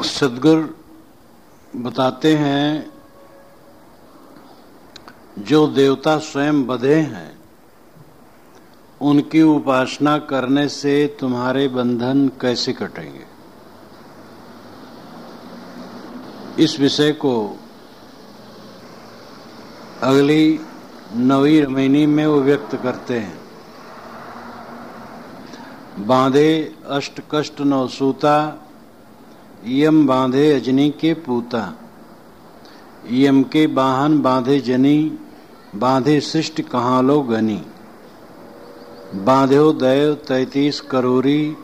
सद्गुरु बताते हैं, जो देवता स्वयं बंधे हैं उनकी उपासना करने से तुम्हारे बंधन कैसे कटेंगे। इस विषय को अगली 9वीं रमैनी में वो व्यक्त करते हैं। बांधे अष्ट कष्ट नौ सूता, यम बांधे अजनी के पूता। यम के वाहन बांधे जनी, बांधे सृष्टि कहाँ लो गनी। बांध्यो दैव 33 करोरी,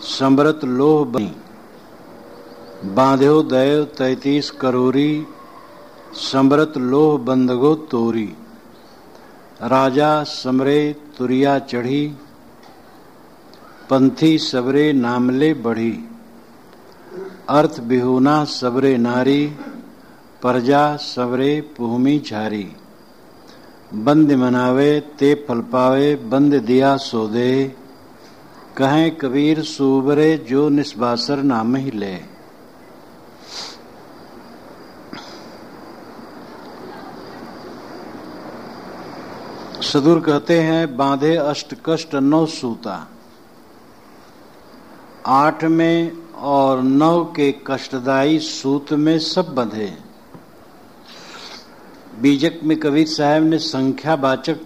समृत लोह बनी। बांध्यो दैव 33 करोरी, समृत लोह बंदगो तोरी। राजा समरे तुरिया चढ़ी, पंथी सबरे नामले बढ़ी। अर्थ बिहुना सबरे नारी, प्रजा सबरे पुहमी झारी। बंद मनावे ते फल पावे, बंद दिया सो दे। कहें कबीर सूबरे जो निस्बासर नाम ही ले। सदुर कहते हैं, बांधे अष्ट कष्ट 9 सूता। 8 में और 9 के कष्टदायी सूत में सब बंधे। बीजक में कबीर साहब ने संख्यावाचक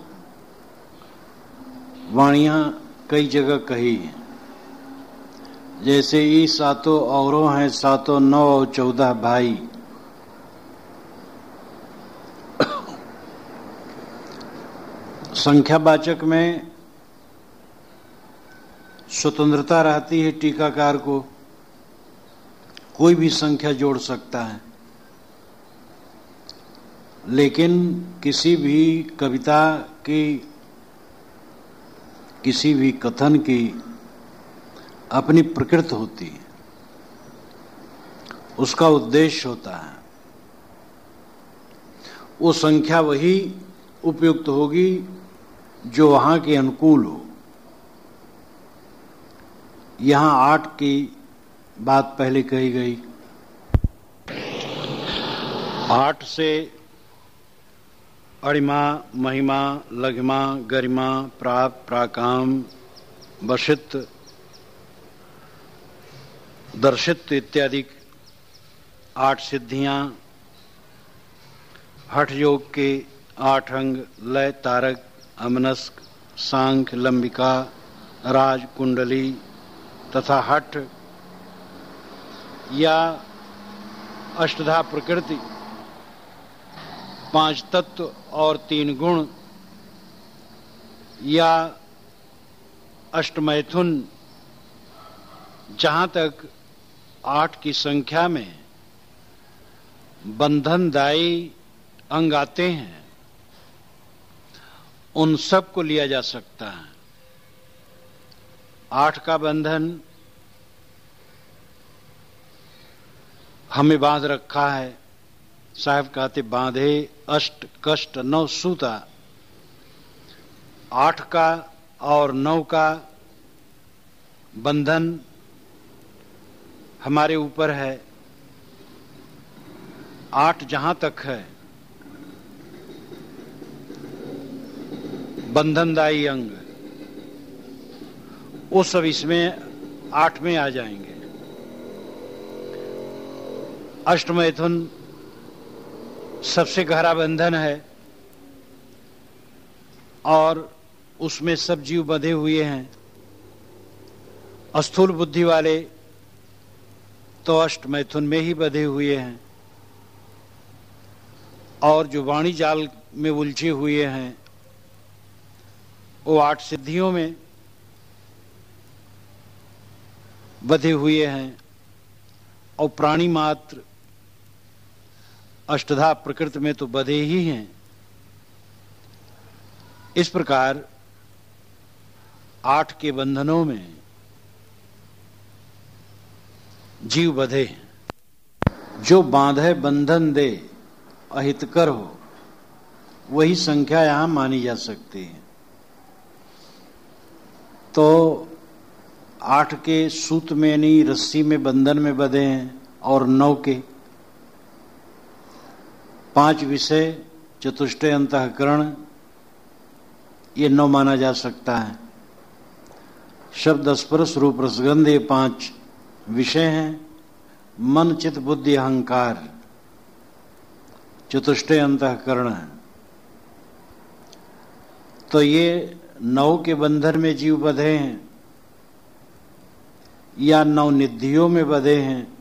वाणियां कई जगह कही हैं, जैसे ई सातों औरों हैं, सातों 9 और 14 भाई। संख्यावाचक में स्वतंत्रता रहती है, टीकाकार को कोई भी संख्या जोड़ सकता है, लेकिन किसी भी कविता की, किसी भी कथन की अपनी प्रकृति होती है, उसका उद्देश्य होता है। वो संख्या वही उपयुक्त होगी जो वहां के अनुकूल हो। यहां 8 की बात पहले कही गई। 8 से अणिमा, महिमा, लघिमा, गरिमा, प्राप्त, प्राकाम, वशित, दर्शित इत्यादि 8 सिद्धियां, हठ योग के 8 अंग, लय, तारक, अमनस्क, सांख्य, लंबिका, राज, कुंडली तथा हठ या अष्टधा प्रकृति, 5 तत्व और 3 गुण या अष्टमैथुन, जहां तक 8 की संख्या में बंधनदायी अंग आते हैं, उन सब को लिया जा सकता है। 8 का बंधन हमें बांध रखा है। साहब कहते, बांधे अष्ट कष्ट 9 सूता। 8 का और 9 का बंधन हमारे ऊपर है। 8 जहां तक है बंधनदायी अंग, वो सब इसमें 8 में आ जाएंगे। अष्टमैथुन सबसे गहरा बंधन है और उसमें सब जीव बंधे हुए हैं। स्थूल बुद्धि वाले तो अष्टमैथुन में ही बंधे हुए हैं, और जो वाणी जाल में उलझे हुए हैं वो 8 सिद्धियों में बंधे हुए हैं, और प्राणी मात्र अष्टधा प्रकृति में तो बंधे ही हैं। इस प्रकार 8 के बंधनों में जीव बंधे हैं। जो बांधे बंधन दे, अहितकर हो, वही संख्या यहां मानी जा सकती है। तो 8 के सूत में नहीं, रस्सी में, बंधन में बंधे हैं, और 9 के 5 विषय, चतुष्टय अंतःकरण, ये 9 माना जा सकता है। शब्द स्पर्श रूप रसगंध, ये 5 विषय हैं। मन चित्त बुद्धि अहंकार चतुष्टय अंतःकरण है। तो ये 9 के बंधन में जीव बंधे हैं या 9 निधियों में बंधे हैं,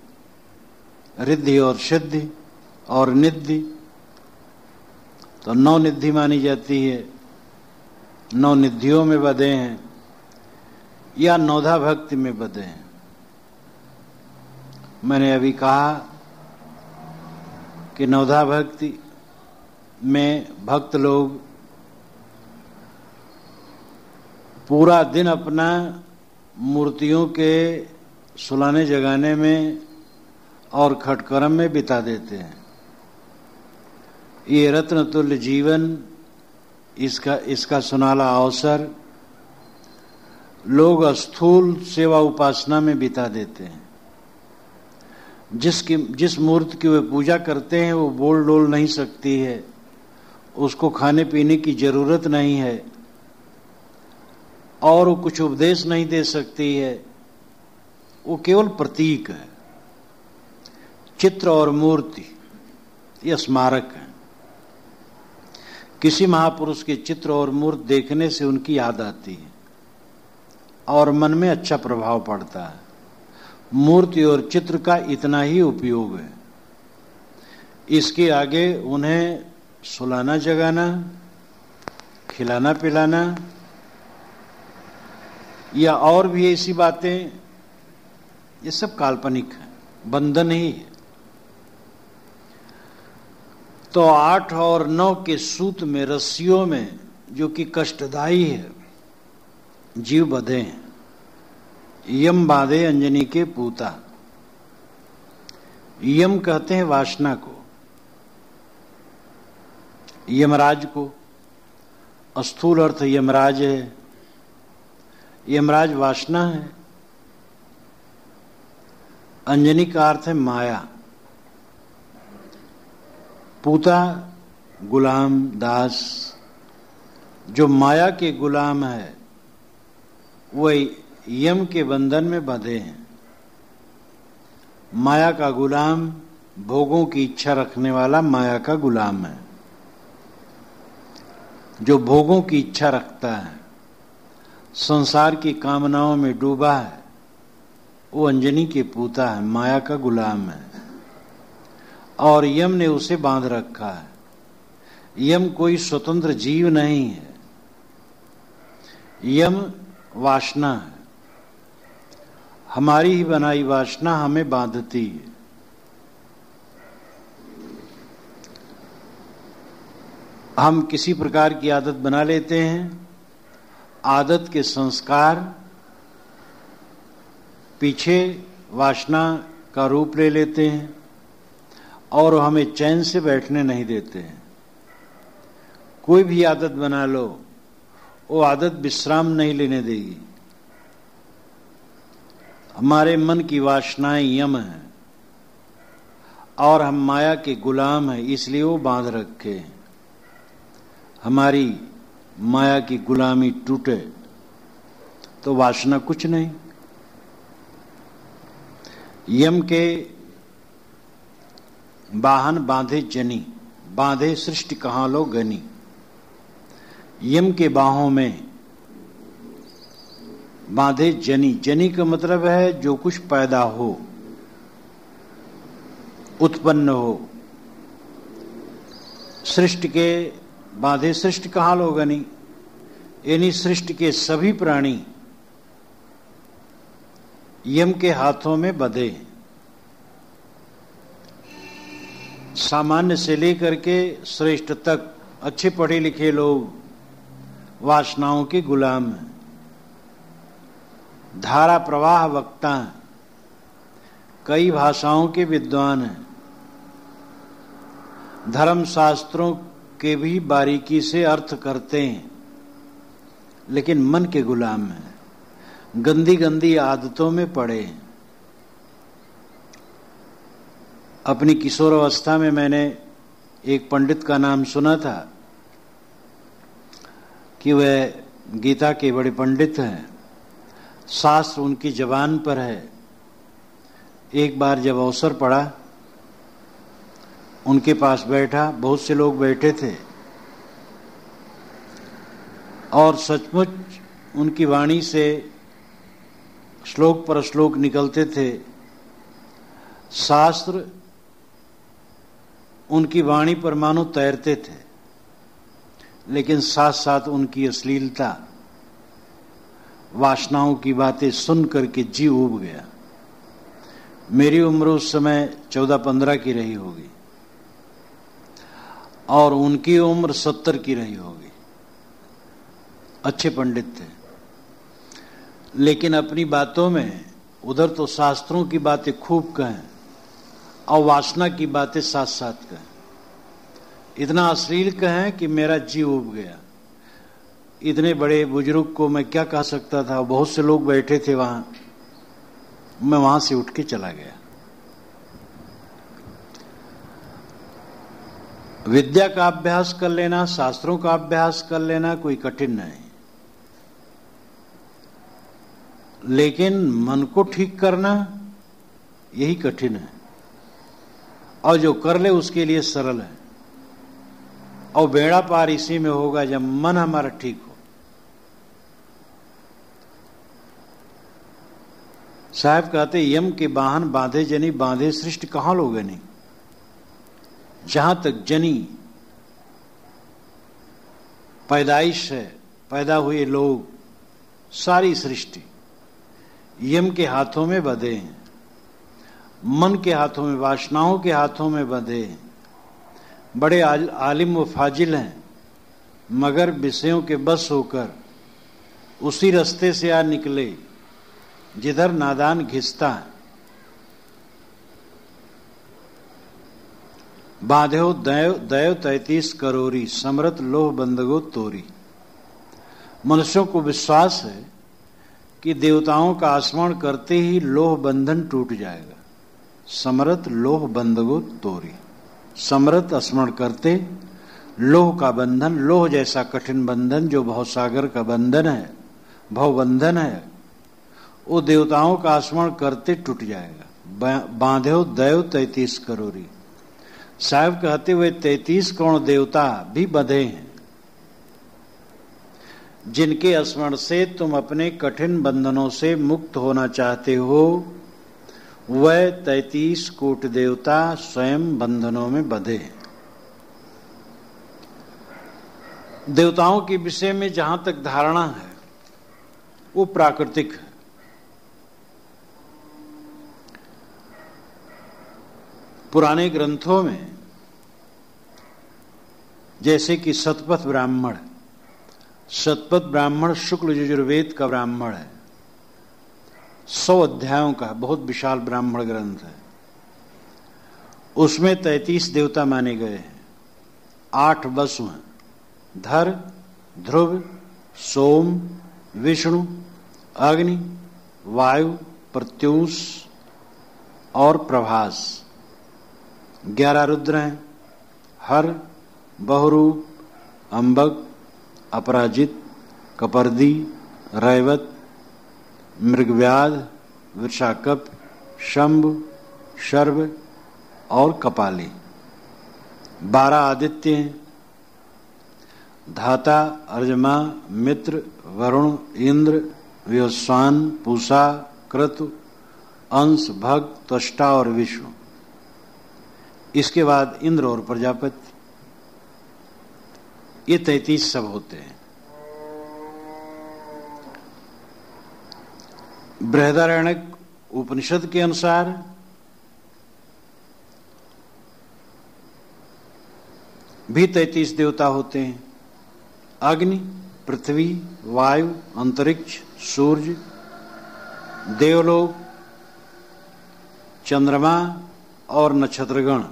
रिद्धि और सिद्धि और निधि। तो 9 निधि मानी जाती है, 9 निधियों में बंधे हैं या नौधा भक्ति में बंधे हैं। मैंने अभी कहा कि नौधा भक्ति में भक्त लोग पूरा दिन अपना मूर्तियों के सुलाने जगाने में और खटकर्म में बिता देते हैं। ये रत्न तुल्य जीवन, इसका सुनाला अवसर लोग स्थूल सेवा उपासना में बिता देते हैं। जिस मूर्ति की वे पूजा करते हैं वो बोल डोल नहीं सकती है, उसको खाने पीने की जरूरत नहीं है और वो कुछ उपदेश नहीं दे सकती है, वो केवल प्रतीक है। चित्र और मूर्ति ये स्मारक है। किसी महापुरुष के चित्र और मूर्ति देखने से उनकी याद आती है और मन में अच्छा प्रभाव पड़ता है। मूर्ति और चित्र का इतना ही उपयोग है। इसके आगे उन्हें सुलाना जगाना, खिलाना पिलाना या और भी ऐसी बातें, ये सब काल्पनिक है, बंधन ही है। तो 8 और 9 के सूत में, रस्सियों में, जो कि कष्टदायी है, जीव बंधे हैं। यम बांधे अंजनी के पूता। यम कहते हैं वासना को, यमराज को। स्थूल अर्थ यमराज है। यमराज वासना है। अंजनी का अर्थ है माया। पूता गुलाम, दास। जो माया के गुलाम है वह यम के बंधन में बंधे हैं। माया का गुलाम भोगों की इच्छा रखने वाला माया का गुलाम है। जो भोगों की इच्छा रखता है, संसार की कामनाओं में डूबा है, वो अंजनी के पूता है, माया का गुलाम है और यम ने उसे बांध रखा है। यम कोई स्वतंत्र जीव नहीं है। यम वासना है। हमारी ही बनाई वासना हमें बांधती है। हम किसी प्रकार की आदत बना लेते हैं। आदत के संस्कार पीछे वासना का रूप ले लेते हैं और हमें चैन से बैठने नहीं देते हैं। कोई भी आदत बना लो, वो आदत विश्राम नहीं लेने देगी। हमारे मन की वासनाएं यम हैं और हम माया के गुलाम हैं, इसलिए वो बांध रखे हैं। हमारी माया की गुलामी टूटे तो वासना कुछ नहीं। यम के वाहन बांधे जनी, बांधे सृष्टि कहाँ लो गनी। यम के बाहों में बांधे जनी। जनी का मतलब है जो कुछ पैदा हो, उत्पन्न हो। सृष्टि के बांधे सृष्टि कहाँ लो गनी, यानी सृष्टि के सभी प्राणी यम के हाथों में बंधे। सामान्य से लेकर के श्रेष्ठ तक अच्छे पढ़े लिखे लोग वासनाओं के गुलाम हैं। धारा प्रवाह वक्ता हैं, कई भाषाओं के विद्वान हैं, धर्म शास्त्रों के भी बारीकी से अर्थ करते हैं, लेकिन मन के गुलाम हैं, गंदी गंदी आदतों में पड़े हैं। अपनी किशोरावस्था में मैंने एक पंडित का नाम सुना था कि वह गीता के बड़े पंडित हैं, शास्त्र उनकी जबान पर है। एक बार जब अवसर पड़ा, उनके पास बैठा, बहुत से लोग बैठे थे और सचमुच उनकी वाणी से श्लोक पर श्लोक निकलते थे। शास्त्र उनकी वाणी पर मानो तैरते थे, लेकिन साथ साथ उनकी अश्लीलता, वासनाओं की बातें सुन करके जी उब गया। मेरी उम्र उस समय 14-15 की रही होगी और उनकी उम्र 70 की रही होगी। अच्छे पंडित थे, लेकिन अपनी बातों में उधर तो शास्त्रों की बातें खूब कहें और वासना की बातें साथ साथ कहें। इतना अश्लील कहें कि मेरा जी उब गया। इतने बड़े बुजुर्ग को मैं क्या कह सकता था। बहुत से लोग बैठे थे वहां, मैं वहां से उठ के चला गया। विद्या का अभ्यास कर लेना, शास्त्रों का अभ्यास कर लेना कोई कठिन नहीं, लेकिन मन को ठीक करना यही कठिन है। और जो कर ले उसके लिए सरल है, और बेड़ा पार इसी में होगा जब मन हमारा ठीक हो। साहब कहते यम के वाहन बांधे जनी, बांधे सृष्टि कहां लोगे नहीं। जहां तक जनी पैदाइश है, पैदा हुए लोग, सारी सृष्टि यम के हाथों में बंधे हैं, मन के हाथों में, वासनाओं के हाथों में बंधे हैं। बड़े आलिम व फाजिल हैं, मगर विषयों के बस होकर उसी रास्ते से आ निकले जिधर नादान घिसता है। बांधो दैव 33 करोरी, समरत लोह बंदगो तोरी। मनुष्यों को विश्वास है कि देवताओं का स्मरण करते ही लोह बंधन टूट जाएगा। समरत लोह बंदगो तोरी, समरत स्मरण करते लोह का बंधन, लोह जैसा कठिन बंधन जो भवसागर का बंधन है, भवबंधन है, वो देवताओं का स्मरण करते टूट जाएगा। बांधो दैव 33 करोरी। साहब कहते हुए 33 करोड़ देवता भी बंधे हैं, जिनके स्मरण से तुम अपने कठिन बंधनों से मुक्त होना चाहते हो। वह 33 कोटि देवता स्वयं बंधनों में बंधे हैं। देवताओं के विषय में जहां तक धारणा है वो प्राकृतिक है। पुराने ग्रंथों में जैसे कि शतपथ ब्राह्मण, शतपथ ब्राह्मण शुक्ल यजुर्वेद का ब्राह्मण है, 100 अध्यायों का बहुत विशाल ब्राह्मण ग्रंथ है। उसमें 33 देवता माने गए हैं। 8 वसु हैं, धर, ध्रुव, सोम, विष्णु, अग्नि, वायु, प्रत्यूष और प्रभास। 11 रुद्र हैं, हर, बहुरूप, अंबक, अपराजित, कपर्दी, रैवत, मृगव्याध, वृषाकप, शंभु, शर्व और कपाली। 12 आदित्य हैं, धाता, अर्जमा, मित्र, वरुण, इंद्र, विवस्वान, पूषा, क्रतु, अंश, भग, त्वष्टा और विष्णु। इसके बाद इंद्र और प्रजापति। ये 33 सब होते हैं। बृहदारण्यक उपनिषद के अनुसार भी 33 देवता होते हैं। अग्नि, पृथ्वी, वायु, अंतरिक्ष, सूर्य, देवलोक, चंद्रमा और नक्षत्रगण,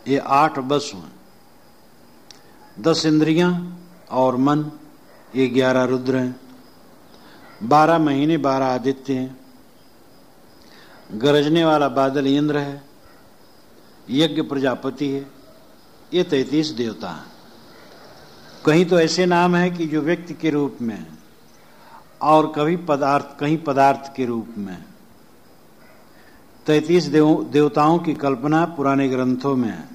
ये 8 वसु हैं। 10 इंद्रियां और मन, ये 11 रुद्र हैं। 12 महीने 12 आदित्य हैं। गरजने वाला बादल इंद्र है, यज्ञ प्रजापति है। ये 33 देवता हैं। कहीं तो ऐसे नाम है कि जो व्यक्ति के रूप में है और कहीं पदार्थ के रूप में। 33 देवताओं की कल्पना पुराने ग्रंथों में है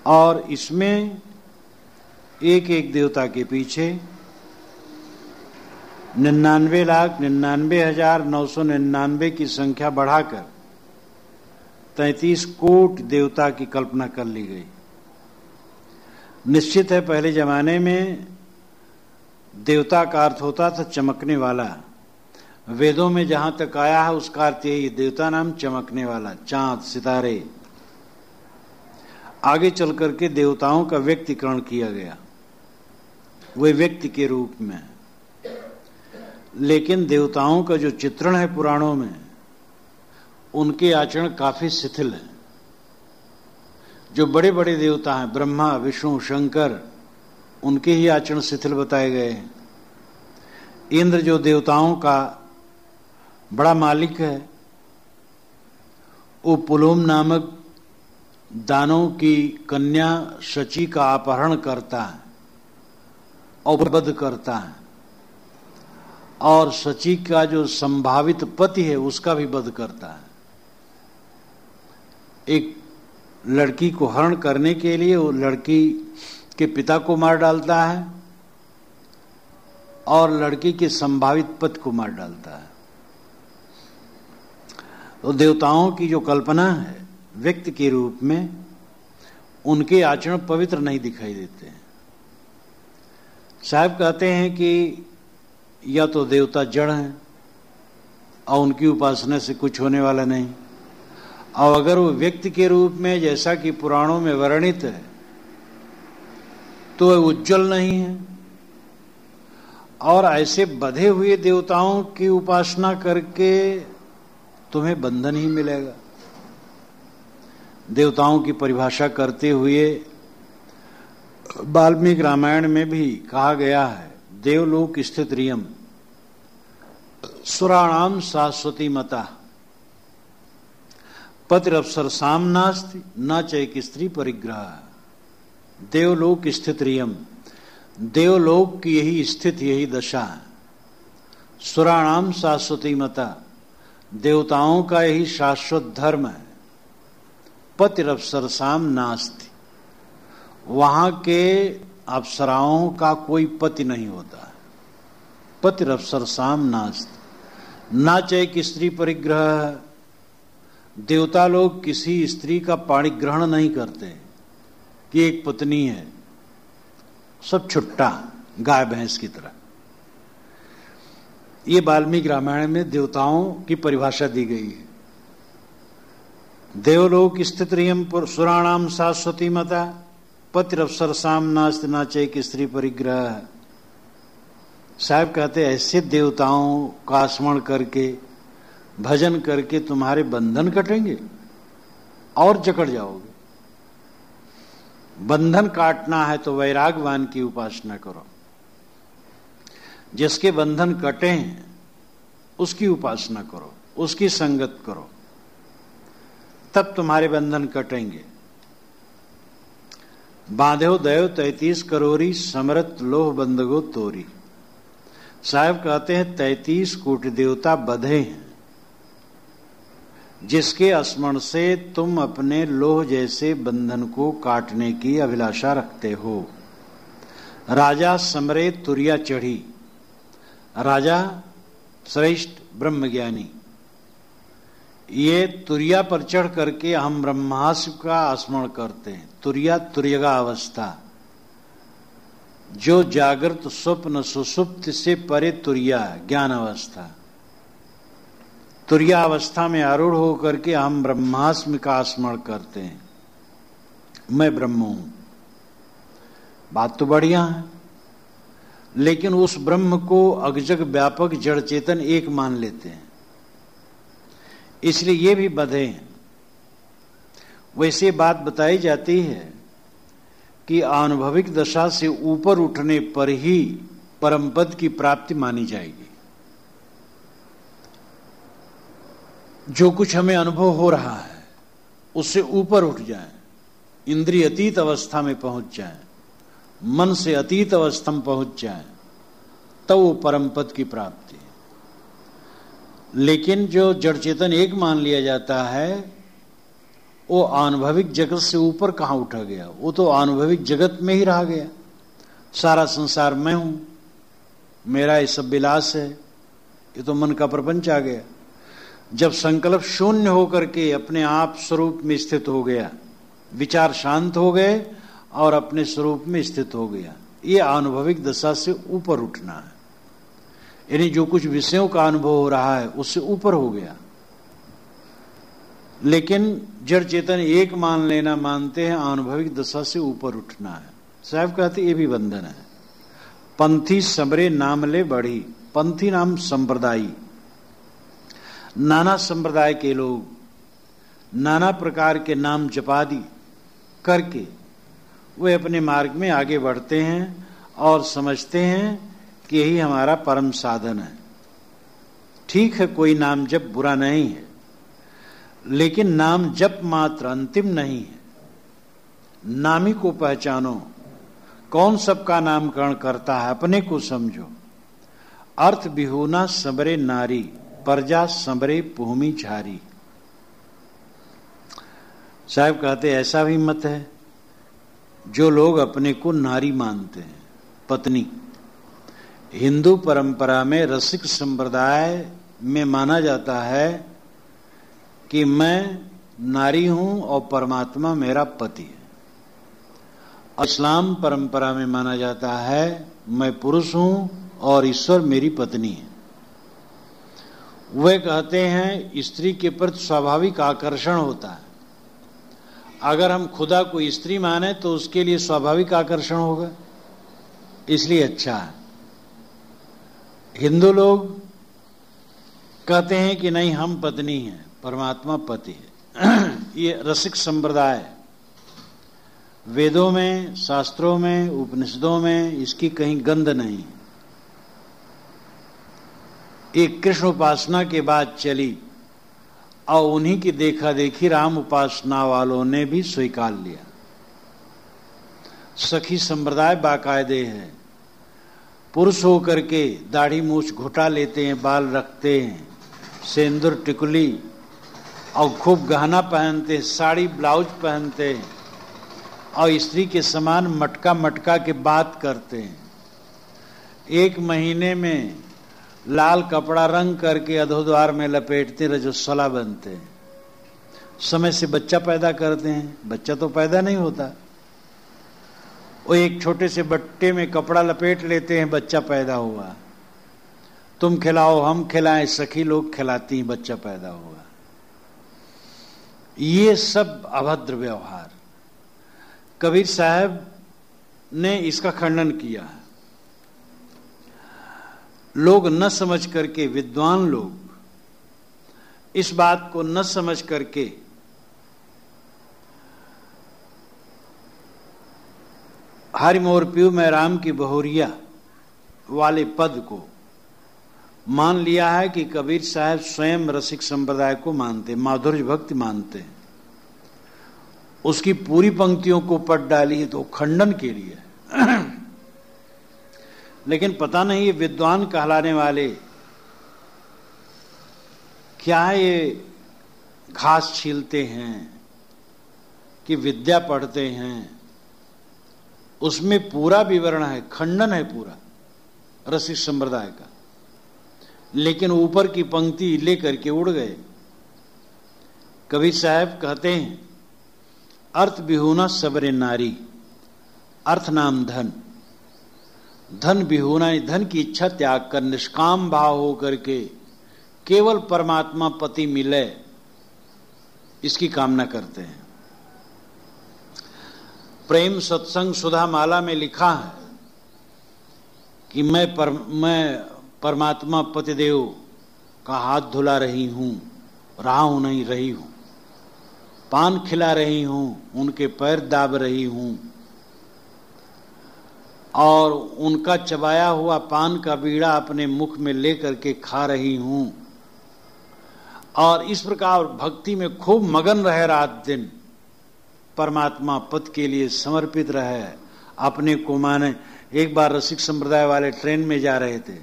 और इसमें एक एक देवता के पीछे 99,99,999 की संख्या बढ़ाकर 33 कोटि देवता की कल्पना कर ली गई। निश्चित है पहले जमाने में देवता का अर्थ होता था चमकने वाला। वेदों में जहां तक आया है उसका अर्थ यही, देवता नाम चमकने वाला, चांद सितारे। आगे चल करके देवताओं का व्यक्तिकरण किया गया, वे व्यक्ति के रूप में। लेकिन देवताओं का जो चित्रण है पुराणों में, उनके आचरण काफी शिथिल है। जो बड़े बड़े देवता हैं, ब्रह्मा विष्णु शंकर, उनके ही आचरण शिथिल बताए गए हैं। इंद्र जो देवताओं का बड़ा मालिक है, वो पुलुम नामक दानों की कन्या शची का अपहरण करता है और वध करता है, और शची का जो संभावित पति है उसका भी वध करता है। एक लड़की को हरण करने के लिए वो लड़की के पिता को मार डालता है और लड़की के संभावित पति को मार डालता है। तो देवताओं की जो कल्पना है व्यक्ति के रूप में, उनके आचरण पवित्र नहीं दिखाई देते। साहब कहते हैं कि या तो देवता जड़ हैं और उनकी उपासना से कुछ होने वाला नहीं, और अगर वो व्यक्ति के रूप में जैसा कि पुराणों में वर्णित है तो वह उज्जवल नहीं है। और ऐसे बधे हुए देवताओं की उपासना करके तुम्हें बंधन ही मिलेगा। देवताओं की परिभाषा करते हुए वाल्मीकि रामायण में भी कहा गया है, देवलोक स्थित रियम सुराणाम शाश्वती मता पतिरप्सरसाम नास्ति न चैक स्त्री परिग्रह। देवलोक स्थित रियम, देवलोक की यही स्थित, यही दशा है। सुराणाम शाश्वती मता, देवताओं का यही शाश्वत धर्म है। पतिरप्सरसाम नास्ति, वहां के अप्सराओं का कोई पति नहीं होता है। पतिरप्सरसाम नास्ति न चैक स्त्री परिग्रह, देवता लोग किसी स्त्री का पाणिग्रहण नहीं करते कि एक पत्नी है, सब छुट्टा गाय भैंस की तरह। ये वाल्मीकि रामायण में देवताओं की परिभाषा दी गई है। देवलोक स्थित रियम सुराणाम शाश्वती मता पतिरप्सरसाम नास्ति न चैक स्त्री परिग्रह। साहब कहते ऐसे देवताओं का स्मरण करके, भजन करके तुम्हारे बंधन कटेंगे और जकड़ जाओगे। बंधन काटना है तो वैरागवान की उपासना करो। जिसके बंधन कटे हैं उसकी उपासना करो, उसकी संगत करो, तब तुम्हारे बंधन कटेंगे। बांधो दयो 33 करोरी, समरत लोह बंदगो तोरी। साहब कहते हैं 33 कोटि देवता बधे हैं, जिसके स्मरण से तुम अपने लोह जैसे बंधन को काटने की अभिलाषा रखते हो। राजा समरे तुरिया चढ़ी, राजा श्रेष्ठ ब्रह्मज्ञानी ये तुरिया पर चढ़ करके हम ब्रह्मास्म का स्मरण करते हैं। तुरिया तुर्यगा अवस्था, जो जागृत स्वप्न सुसुप्त से परे तुरिया ज्ञान अवस्था। तुरिया अवस्था में आरूढ़ होकर के हम ब्रह्मास्म का स्मरण करते हैं, मैं ब्रह्म हूं। बात तो बढ़िया है, लेकिन उस ब्रह्म को अगजग व्यापक जड़ चेतन एक मान लेते हैं, इसलिए ये भी बधे हैं। वैसे बात बताई जाती है कि अनुभविक दशा से ऊपर उठने पर ही परम पद की प्राप्ति मानी जाएगी। जो कुछ हमें अनुभव हो रहा है उससे ऊपर उठ जाए, इंद्रिय अतीत अवस्था में पहुंच जाए, मन से अतीत अवस्था में पहुंच जाए, तब वो परम पद की प्राप्ति है। लेकिन जो जड़ चेतन एक मान लिया जाता है, वो अनुभविक जगत से ऊपर कहां उठा गया? वो तो अनुभविक जगत में ही रह गया। सारा संसार मैं हूं, मेरा ये सब विलास है, ये तो मन का प्रपंच आ गया। जब संकल्प शून्य होकर के अपने आप स्वरूप में स्थित हो गया, विचार शांत हो गए और अपने स्वरूप में स्थित हो गया, ये अनुभविक दशा से ऊपर उठना है। यानी जो कुछ विषयों का अनुभव हो रहा है उससे ऊपर हो गया। लेकिन जड़ चेतन एक मान लेना मानते हैं, अनुभविक दशा से ऊपर उठना है। साहब कहते ये भी बंधन है। पंथी सबरे नाम ले बढ़ी, पंथी नाम संप्रदायी, नाना संप्रदाय के लोग नाना प्रकार के नाम जपादि करके वे अपने मार्ग में आगे बढ़ते हैं और समझते हैं कि यही हमारा परम साधन है। ठीक है, कोई नाम जप बुरा नहीं है, लेकिन नाम जप मात्र अंतिम नहीं है। नामी को पहचानो, कौन सबका नामकरण करता है, अपने को समझो। अर्थ बिहुना सबरे नारी, प्रजा सबरे भूमि झारी। साहब कहते ऐसा भी मत है जो लोग अपने को नारी मानते हैं, पत्नी। हिंदू परंपरा में रसिक संप्रदाय में माना जाता है कि मैं नारी हूं और परमात्मा मेरा पति है। इस्लाम परंपरा में माना जाता है मैं पुरुष हूं और ईश्वर मेरी पत्नी है। वे कहते हैं स्त्री के प्रति स्वाभाविक आकर्षण होता है। अगर हम खुदा को स्त्री माने तो उसके लिए स्वाभाविक आकर्षण होगा, इसलिए अच्छा है। हिंदू लोग कहते हैं कि नहीं, हम पत्नी हैं, परमात्मा पति है। ये रसिक संप्रदाय वेदों में, शास्त्रों में, उपनिषदों में इसकी कहीं गंध नहीं। एक कृष्ण उपासना के बाद चली और उन्हीं की देखा देखी राम उपासना वालों ने भी स्वीकार लिया। सखी संप्रदाय बाकायदे है, पुरुष होकर के दाढ़ी मूछ घुटा लेते हैं, बाल रखते हैं, सिंदूर टिकुली और खूब गहना पहनते हैं, साड़ी ब्लाउज पहनते हैं और स्त्री के समान मटका मटका के बात करते हैं। एक महीने में लाल कपड़ा रंग करके अधोद्वार में लपेटते, रजस्वला बनते हैं। समय से बच्चा पैदा करते हैं, बच्चा तो पैदा नहीं होता। वो एक छोटे से बट्टे में कपड़ा लपेट लेते हैं, बच्चा पैदा हुआ। तुम खिलाओ, हम खिलाएं, सखी लोग खिलाती हैं, बच्चा पैदा हुआ। ये सब अभद्र व्यवहार, कबीर साहब ने इसका खंडन किया है। लोग न समझ करके, विद्वान लोग इस बात को न समझ करके हरि मोर पियू मैं राम की बहुरिया वाले पद को मान लिया है कि कबीर साहब स्वयं रसिक संप्रदाय को मानते, माधुर्य भक्ति मानते हैं। उसकी पूरी पंक्तियों को पढ़ डाली है तो खंडन के लिए। लेकिन पता नहीं ये विद्वान कहलाने वाले क्या ये घास छीलते हैं कि विद्या पढ़ते हैं। उसमें पूरा विवरण है, खंडन है पूरा रसिक संप्रदाय का, लेकिन ऊपर की पंक्ति लेकर के उड़ गए। कबीर साहब कहते हैं अर्थ बिहुना सबरे नारी, अर्थ नाम धन, धन बिहुना, धन की इच्छा त्याग कर निष्काम भाव होकर के केवल परमात्मा पति मिले इसकी कामना करते हैं। प्रेम सत्संग सुधा माला में लिखा है कि मैं परमात्मा पतिदेव का हाथ धुला रही हूं, रहा हूं नहीं रही हूं, पान खिला रही हूं, उनके पैर दाब रही हूं और उनका चबाया हुआ पान का बीड़ा अपने मुख में लेकर के खा रही हूं और इस प्रकार भक्ति में खूब मगन रहे, रात दिन परमात्मा पद के लिए समर्पित रहे, अपने को माने। एक बार रसिक संप्रदाय वाले ट्रेन में जा रहे थे,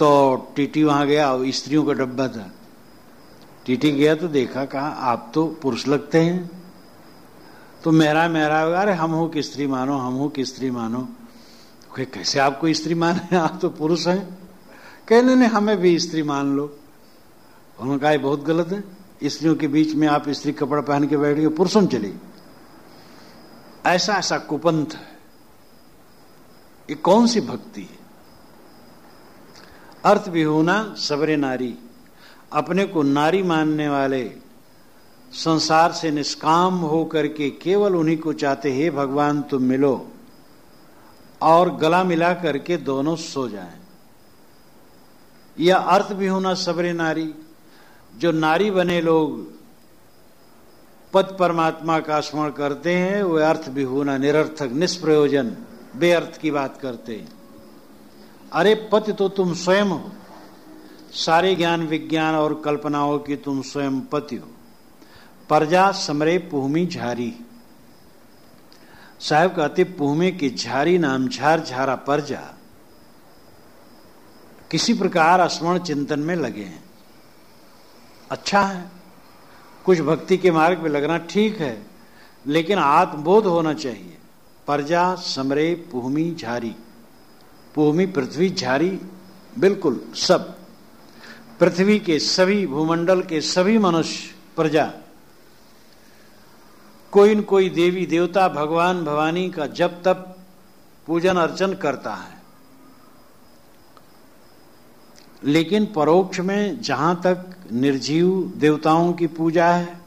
तो टीटी वहां गया और स्त्रियों का डब्बा था। टीटी गया तो देखा, कहा आप तो पुरुष लगते हैं। तो मेहरा अरे हम हो कि स्त्री मानो, हम हो कि स्त्री मानो। कैसे आपको स्त्री माने, आप तो पुरुष हैं। कहने नहीं, हमें भी स्त्री मान लो। उन्होंने कहा बहुत गलत है, स्त्रियों के बीच में आप स्त्री कपड़ा पहन के बैठ गए, पुरुषों में चली। ऐसा ऐसा कुपंथ है। ये कौन सी भक्ति है? अर्थ विहूना सबरे नारी, अपने को नारी मानने वाले, संसार से निष्काम हो करके केवल उन्हीं को चाहते, हे भगवान तुम मिलो, और गला मिला करके दोनों सो जाएं। यह अर्थ विहूना सबरे नारी। जो नारी बने लोग पद परमात्मा का स्मरण करते हैं, वे अर्थ विहूना, निरर्थक, निष्प्रयोजन, बेअर्थ की बात करते हैं। अरे पति तो तुम स्वयं हो, सारे ज्ञान विज्ञान और कल्पनाओं की तुम स्वयं पति हो। परजा समरे पुहमी झारी, साहब कहते पुहमे की झारी नाम झार झारा परजा। किसी प्रकार स्मरण चिंतन में लगे हैं, अच्छा है। कुछ भक्ति के मार्ग में लगना ठीक है, लेकिन आत्मबोध होना चाहिए। परजा समरे पुहमी झारी, पुहमी पृथ्वी, झारी बिल्कुल सब, पृथ्वी के सभी, भूमंडल के सभी मनुष्य, प्रजा। कोई न कोई देवी देवता, भगवान भवानी का जब तब पूजन अर्चन करता है, लेकिन परोक्ष में जहां तक निर्जीव देवताओं की पूजा है,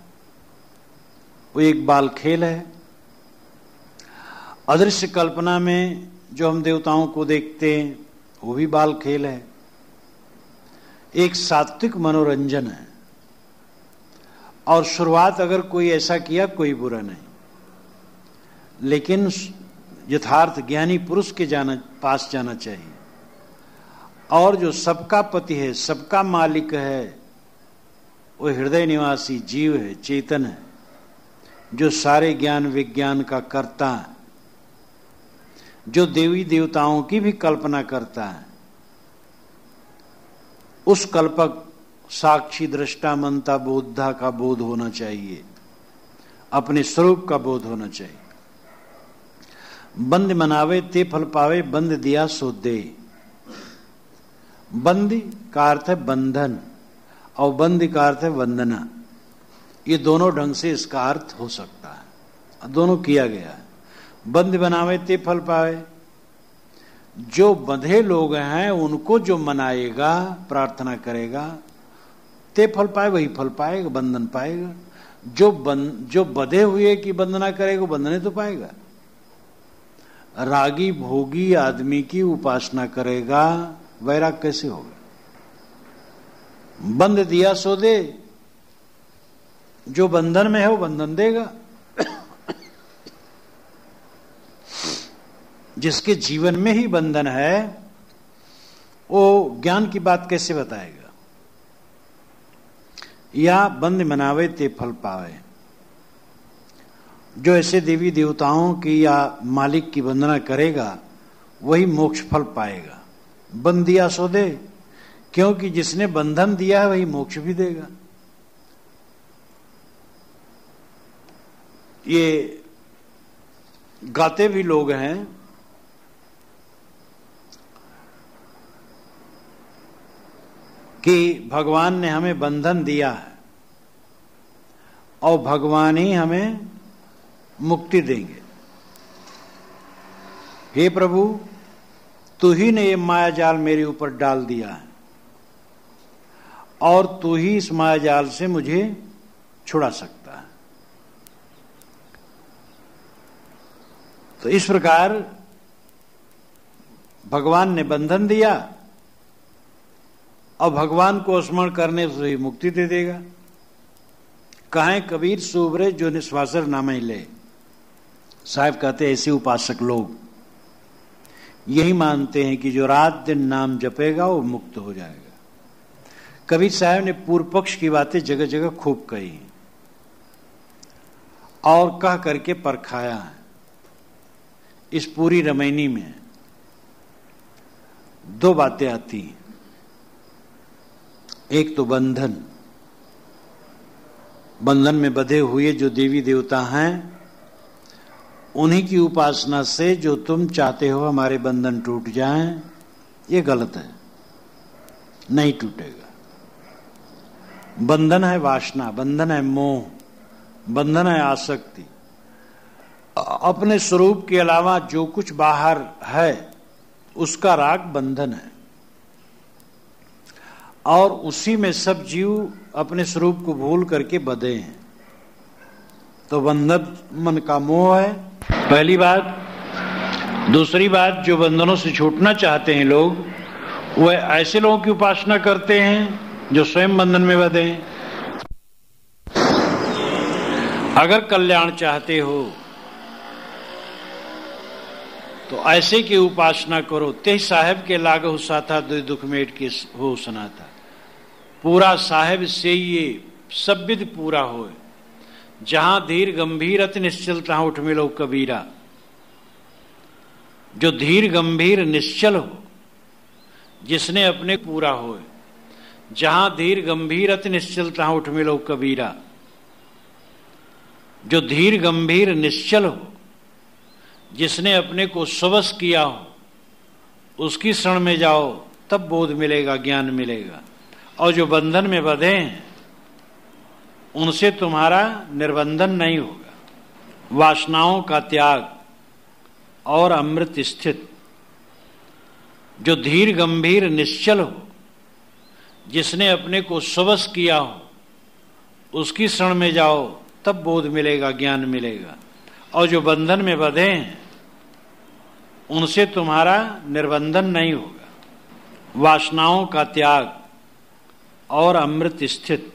वो एक बाल खेल है। अदृश्य कल्पना में जो हम देवताओं को देखते हैं, वो भी बाल खेल है, एक सात्विक मनोरंजन है। और शुरुआत अगर कोई ऐसा किया, कोई बुरा नहीं, लेकिन यथार्थ ज्ञानी पुरुष के पास जाना चाहिए। और जो सबका पति है, सबका मालिक है, वो हृदय निवासी जीव है, चेतन है, जो सारे ज्ञान विज्ञान का कर्ता है, जो देवी देवताओं की भी कल्पना करता है। उस कल्पक साक्षी दृष्टा मनता बोधा का बोध होना चाहिए, अपने स्वरूप का बोध होना चाहिए। बंद मनावे ते फल पावे, बंद दिया सो दे। बंदी का अर्थ है बंधन, और बंदी का अर्थ है वंदना। ये दोनों ढंग से इसका अर्थ हो सकता है, दोनों किया गया है। बंद बनावे ते फल पावे, जो बंधे लोग हैं उनको जो मनाएगा, प्रार्थना करेगा, ते फल पाए, वही फल पाएगा, बंधन पाएगा। जो बंधे हुए की वंदना करेगा, बंधने तो पाएगा। रागी भोगी आदमी की उपासना करेगा, वैराग कैसे होगा? बंध दिया सो दे, जो बंधन में है वो बंधन देगा। जिसके जीवन में ही बंधन है, वो ज्ञान की बात कैसे बताएगा? या बंद मनावे ते फल पावे, जो ऐसे देवी देवताओं की या मालिक की वंदना करेगा, वही मोक्ष फल पाएगा। बंद दिया सो दे, क्योंकि जिसने बंधन दिया है वही मोक्ष भी देगा। ये गाते भी लोग हैं कि भगवान ने हमें बंधन दिया है और भगवान ही हमें मुक्ति देंगे। हे प्रभु, तू ही ने ये माया जाल मेरे ऊपर डाल दिया है और तू ही इस माया जाल से मुझे छुड़ा सकता है। तो इस प्रकार भगवान ने बंधन दिया और भगवान को स्मरण करने से ही मुक्ति दे देगा। कहें कबीर सुबरे जो निस्वासर नाम ही ले। साहब कहते ऐसे उपासक लोग यही मानते हैं कि जो रात दिन नाम जपेगा वो मुक्त हो जाएगा। कबीर साहब ने पूर्व पक्ष की बातें जगह जगह खूब कही और कह करके परखाया है। इस पूरी रामायणी में दो बातें आती हैं। एक तो बंधन, बंधन में बंधे हुए जो देवी देवता हैं उन्हीं की उपासना से जो तुम चाहते हो हमारे बंधन टूट जाएं, ये गलत है, नहीं टूटेगा। बंधन है वासना, बंधन है मोह, बंधन है आसक्ति। अपने स्वरूप के अलावा जो कुछ बाहर है उसका राग बंधन है, और उसी में सब जीव अपने स्वरूप को भूल करके बंधे हैं। तो बंधन मन का मोह है, पहली बात। दूसरी बात, जो बंधनों से छूटना चाहते हैं लोग, वह ऐसे लोगों की उपासना करते हैं जो स्वयं बंधन में बंधे हैं। अगर कल्याण चाहते हो तो ऐसे की उपासना करो। ते साहेब के लाग हुसा था दो दुख मेट के हो सुना था। पूरा साहेब से ये सब विध पूरा हो। जहां धीर गंभीर अति निश्चल तहां उठ मिलो कबीरा। जो धीर गंभीर निश्चल हो, जिसने अपने पूरा हो। जहां धीर गंभीर अति निश्चल तहां उठ मिलो कबीरा। जो धीर गंभीर निश्चल हो, जिसने अपने को स्ववश किया हो, उसकी शरण में जाओ तब बोध मिलेगा, ज्ञान मिलेगा। और जो बंधन में बंधे हैं उनसे तुम्हारा निर्बंधन नहीं होगा। वासनाओं का त्याग और अमृत स्थित। जो धीर गंभीर निश्चल हो, जिसने अपने को स्ववश किया हो, उसकी शरण में जाओ तब बोध मिलेगा, ज्ञान मिलेगा। और जो बंधन में बंधे हैं उनसे तुम्हारा निर्बंधन नहीं होगा। वासनाओं का त्याग और अमृत स्थित।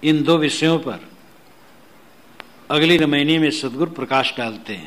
इन दो विषयों पर अगली रामायणी में सद्गुरु प्रकाश डालते हैं।